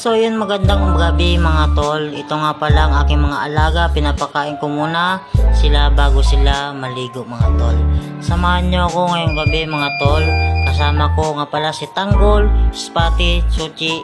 So yun, magandang gabi mga tol. Ito nga pala ang aking mga alaga. Pinapakain ko muna sila bago sila maligo mga tol. Samahan nyo ako ngayong gabi mga tol. Kasama ko nga pala si Tanggol, Spotty, Suchi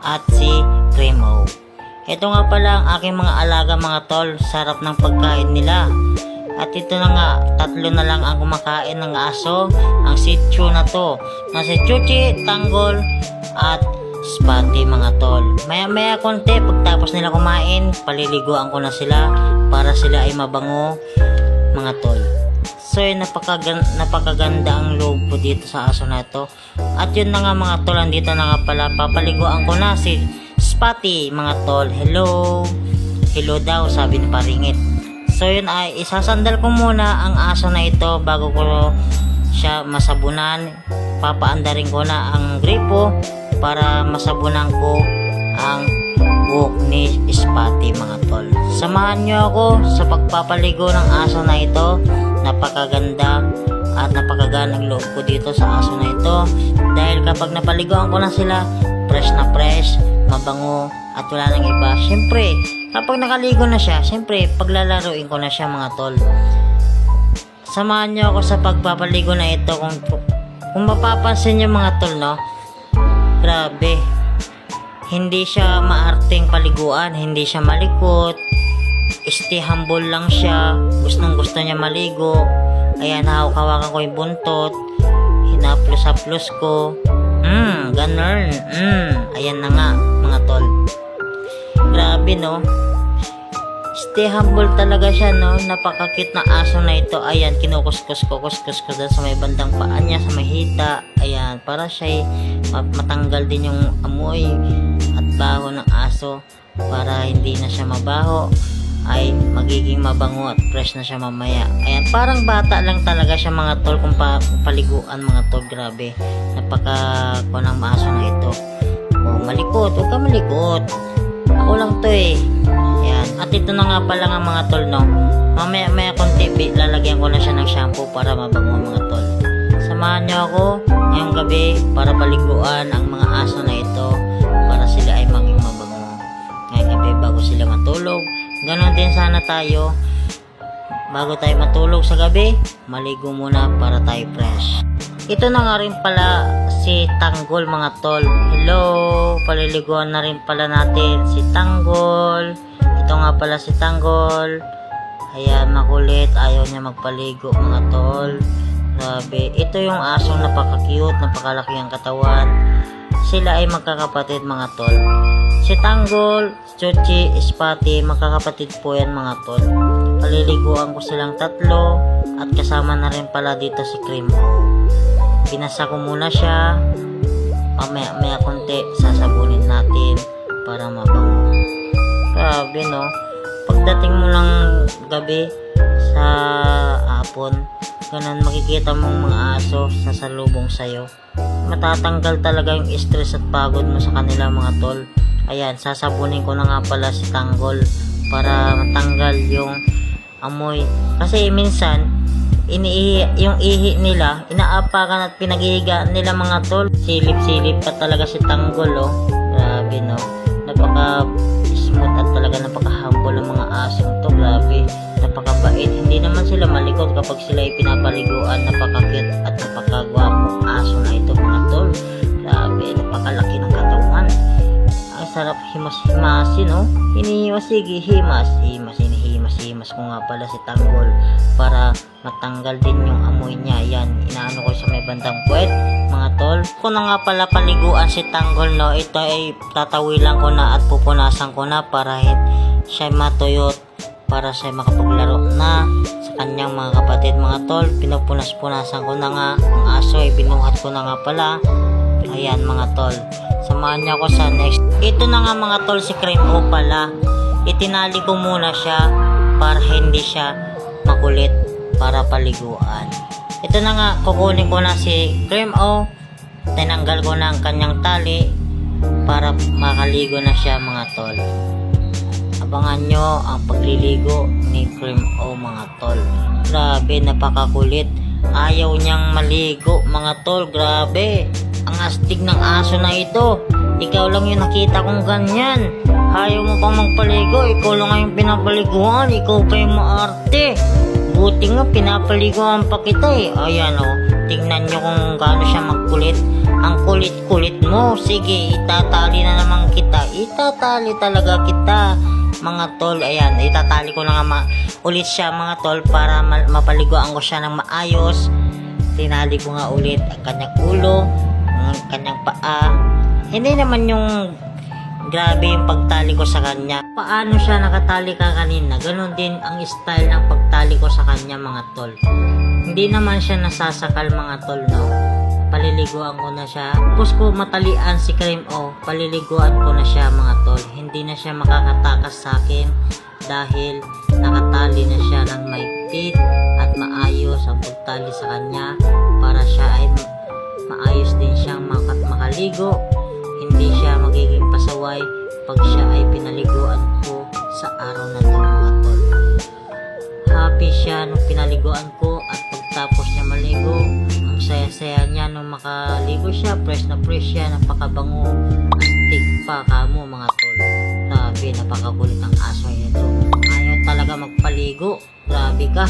at si Cremo. Ito nga pala ang aking mga alaga mga tol. Sarap ng pagkain nila. At ito na nga, tatlo na lang ang kumakain ng aso. Ang Shih Tzu na to. Na si Suchi, Tanggol at Spotty mga tol. Maya konti pagtapos nila kumain, paliliguan ko na sila para sila ay mabango mga tol. So yun, napakaganda ang loob ko dito sa aso na ito. At yun na nga mga tol, andito na nga pala, papaliguan ko na si Spotty mga tol. Hello daw sabi ni Paringit. So yun, ay isasandal ko muna ang aso na ito bago ko siya masabunan. Papaandarin ko na ang gripo para masabunan ko ang buhok ni Spotty mga tol. Samahan nyo ako sa pagpapaligo ng aso na ito. Napakaganda at napakagaan ang loob ko dito sa aso na ito. Dahil kapag napaliguan ko na sila, fresh na fresh, mabango at wala nang iba. Siyempre, kapag nakaligo na siya, siyempre paglalaruin ko na siya mga tol. Samahan nyo ako sa pagpapaligo na ito. Kung mapapansin nyo mga tol, no, grabe, hindi siya maarteng paliguan, hindi siya malikot, humble lang siya, gustong gusto niya maligo. Ayan, hawak-hawakan ko yung buntot, hinaplos-haplos ko, ganun, ayan na nga mga tol. Grabe no, humble talaga siya no. Napakakit na aso na ito. Ayan, kinukuskus ko dun sa may bandang paa niya, sa may hita. Ayan, para siya matanggal din yung amoy at baho ng aso, para hindi na siya mabaho, ay magiging mabango at fresh na siya mamaya. Ayan, parang bata lang talaga siya mga tol kung paliguan mga tol. Grabe, napaka-kunang aso na ito. Oh, malikot, huwag ka malikot, ako lang to eh. Ayan, at ito na nga pala nga mga tol no, mamaya konti lalagyan ko na siya ng shampoo para mabango mga tol. Samahan nyo ako ngayong gabi para paliguan ang mga aso na ito, para sila ay maging mabango ngayong gabi bago sila matulog. Ganon din sana tayo, bago tayo matulog sa gabi, maligo muna para tayo fresh. Ito na nga rin pala si Tanggol mga tol. Hello, paliliguan na rin pala natin si Tanggol. Ito nga pala si Tanggol. Ayan, makulit, ayaw niya magpaligo mga tol. Grabe, ito yung asong napaka-cute, napakalaki ang katawan. Sila ay magkakapatid mga tol. Si Tanggol, Suchi, Spotty, magkakapatid po yan mga tol. Paliliguan ko silang tatlo at kasama na rin pala dito si Cremo. Binasa ko muna siya, maya konti sasabunin natin para mabango. Grabe no, pagdating mo ng gabi sa hapon, ganun makikita mong mga aso sasalubong sa'yo. Matatanggal talaga yung stress at pagod mo sa kanila mga tol. Ayan, sasabunin ko na nga pala si Tanggol para matanggal yung amoy. Kasi minsan, yung ihi nila, inaapakan at pinaghihigaan nila mga tol. Silip-silip pa talaga si Tanggol oh. Grabe no, napaka-smooth at talaga napaka-humble ang mga asong to. Grabe, napakabait. Hindi naman sila malikot kapag sila ay pinapaliguan. Napaka-cute at napaka-gwapong aso na ito mga tol. Grabe, napakalaki ng katawan. Ang sarap himas-himasin no. Hinihimas, sige, hinihimas ko nga pala si Tanggol para matanggal din yung amoy niya. Yan, inaano ko sa may bandang puwet mga tol. Kung na nga pala paliguan si Tanggol no, ito ay tatawilan ko na at pupunasan ko na para siya matuyot, para siya makapaglaro na sa kanyang mga kapatid mga tol. Pinupunas-punasan ko na nga ang aso, ay binuhat ko na nga pala. Ayan mga tol, samahan niya ako sa next. Ito na nga mga tol, si Cremo pala. Itinali ko muna siya para hindi siya makulit para paliguan. Ito na nga, kukunin ko na si Cremo. Tinanggal ko na ang kanyang tali para makaligo na siya mga tol. Abangan nyo ang pagliligo ni Cremo mga tol. Grabe, napakakulit. Ayaw niyang maligo mga tol. Grabe, ang astig ng aso na ito. Ikaw lang yung nakita kong ganyan. Ayaw mo pang magpaligo, ikaw lang ang pinapaliguan, ikaw pa yung maarte. Buti nga pinapaliguan pa kita eh. Ayan o, tingnan nyo kung gaano siya magkulit. Ang kulit-kulit mo. Sige, itatali na naman kita. Itatali talaga kita mga tol. Ayan, itatali ko na nga ulit siya mga tol para mapaliguan ko siya ng maayos. Tinali ko nga ulit ang kanyang ulo, ang kanyang paa. Hindi naman yung grabe yung pagtali ko sa kanya. Paano siya nakatali ka kanina, ganon din ang style ng pagtali ko sa kanya mga tol. Hindi naman siya nasasakal mga tol, no? Paliliguan ko na siya. Tapos ko matalian si Cream O, paliliguan ko na siya mga tol. Hindi na siya makakatakas sa akin dahil nakatali na siya ng maigpit at maayos ang pagtali sa kanya para siya ay maayos din siyang makaligo. Hindi siya magiging pasaway pag siya ay pinaliguan ko sa araw na ito mga tol. Happy siya nung pinaliguan ko at pagtapos niya maligo, ang saya-saya niya nung makaligo siya, fresh na fresh siya, napakabango, astig pa kamo mga tol. Grabe, napakakulit ang aso nito. Ayaw talaga magpaligo, grabe ka.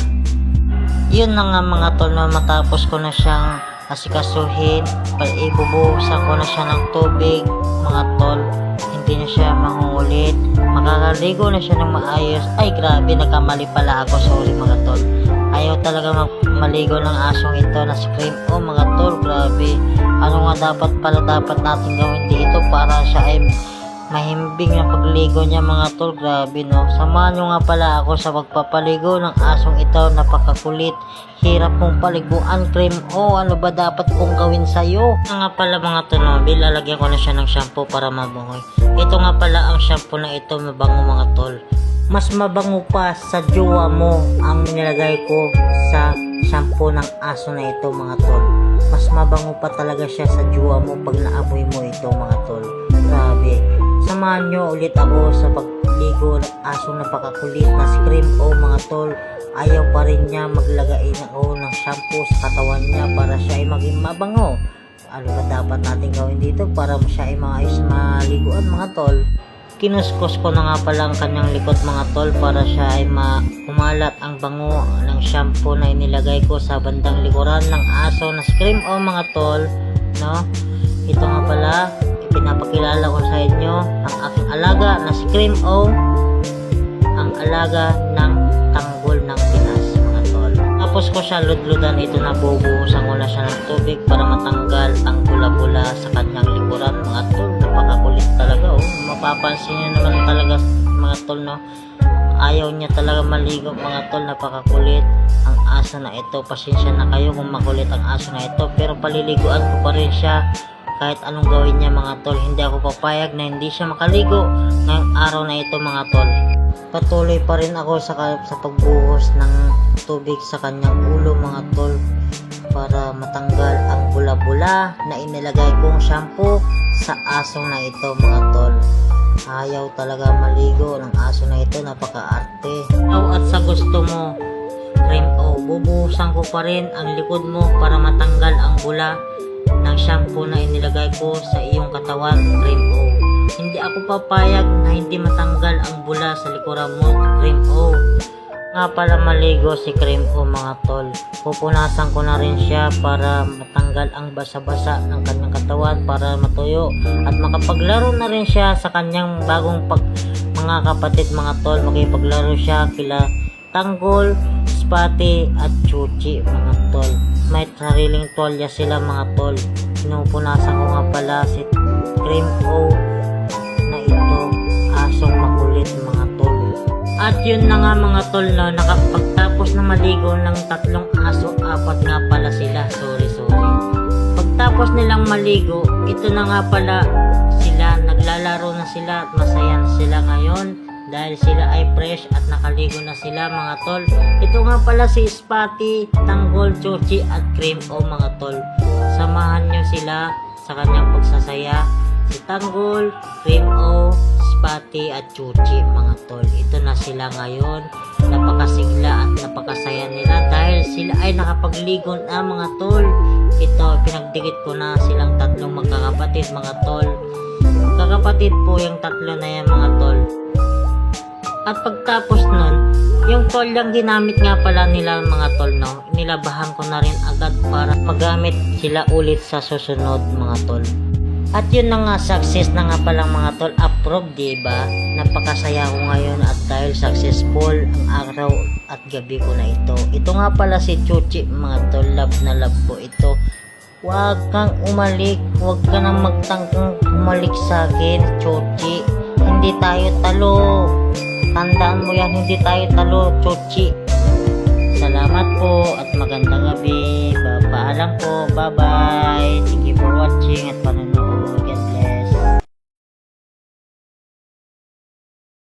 Yun na nga mga tol, na matapos ko na siyang asikasuhin, ibubuhusan ko na siya ng tubig mga tol. Hindi na siya mangungulit, makakaligo na siya ng maayos. Ay grabe, nagkamali pala ako, sorry mga tol. Ayaw talaga maligo ng asong ito na si Cream O mga tol. Grabe, ano nga dapat natin gawin dito para siya ay mahimbing na pagligo niya mga tol. Grabe no, samahan nyo nga pala ako sa pagpapaligo ng asong ito. Napakakulit, hirap mong paliguan Cream O, ano ba dapat kong gawin sa'yo? Nga pala mga tol, lalagyan ko na siya ng shampoo para mabangoy. Ito nga pala ang shampoo na ito, mabango mga tol. Mas mabango pa sa jowa mo ang nilagay ko sa shampoo ng aso na ito mga tol. Mas mabango pa talaga siya sa jowa mo pag naamoy mo ito mga tol. Grabe, samahan nyo ulit ako sa pagligo ng asong napakakulit na si Cream O mga tol. Ayaw pa rin niya maglagay ng shampoo sa katawan niya para siya ay maging mabango. Ano ba dapat natin gawin dito para siya ay maayos maliguan mga tol? Kinuskos ko na nga pala ang kanyang likod mga tol para siya ay kumalat ang bango ng shampoo na inilagay ko sa bandang likuran ng aso na si Cream O mga tol, no? Ito nga pala, ipinapakilala ko sa inyo ang aking alaga na si Cream O, ang alaga ng tanggol ng Pinas mga tol. Tapos ko siya ludludan ito, na bubuhusan ko na siya ng tubig para matanggal ang bula-bula sa kanyang likuran mga tol. Napakakulit talaga oh. Mapapansin nyo naman talaga mga tol, no? Ayaw niya talaga maligo mga tol, napakakulit ang aso na ito. Pasensya na kayo kung makulit ang aso na ito, pero paliliguan ko pa rin siya kahit anong gawin niya mga tol. Hindi ako papayag na hindi siya makaligo ngayong araw na ito mga tol. Patuloy pa rin ako sa pagbuhos ng tubig sa kanyang ulo mga tol para matanggal ang bula-bula na inilagay kong shampoo sa asong na ito mga tol. Ayaw talaga maligo ng aso na ito, napaka-arte. At sa gusto mo Cream O, bubuhusan ko pa rin ang likod mo para matanggal ang bula ng shampoo na inilagay ko sa iyong katawan Cream O. Hindi ako papayag na hindi matanggal ang bula sa likuran mo Cream O. Nga pala maligo si Cream O mga tol, pupunasan ko na rin siya para matanggal ang basa-basa ng kanyang katawan para matuyo at makapaglaro na rin siya sa kanyang bagong mga kapatid mga tol. Makipaglaro siya kila Tanggol, Spati at Chuchi mga tol. May sariling tolya sila mga tol. Pinupunasan ko nga pala si Cream O na ito, asong makulit mga tol. At yun na nga mga tol, no, nakapagtapos na maligo ng tatlong aso, apat nga pala sila, sorry. Pagtapos nilang maligo, ito na nga pala sila, naglalaro na sila at masaya na sila ngayon dahil sila ay fresh at nakaligo na sila mga tol. Ito nga pala si Spati, Tanggol, Chuchi at Cream O mga tol. Samahan nyo sila sa kanyang pagsasaya. Si Tanggol, Cream O, Spati at Chuchi mga tol. Ito na sila ngayon. Napakasigla at napakasaya nila dahil sila ay nakapagligo na mga tol. Ito, pinagdikit ko na silang tatlong magkakapatid mga tol. Magkakapatid po yung tatlo na yan mga tol. At pagtapos nun, yung tolyang ginamit nga pala nila mga tol, no, nilabahan ko na rin agad para magamit sila ulit sa susunod mga tol. At yun na nga, success na nga pala mga tol, approve, diba? Napakasaya ko ngayon at dahil successful ang araw at gabi ko na ito. Ito nga pala si Chuchi mga tol, love na love ko ito. Huwag kang umalik, huwag ka nang magtangkang umalik sa akin, Chuchi. Hindi tayo talo. Tandaan mo yan, hindi tayo talo, Chuchi. Salamat po at magandang gabi. Paalam po. Bye-bye. Thank you for watching at panonood.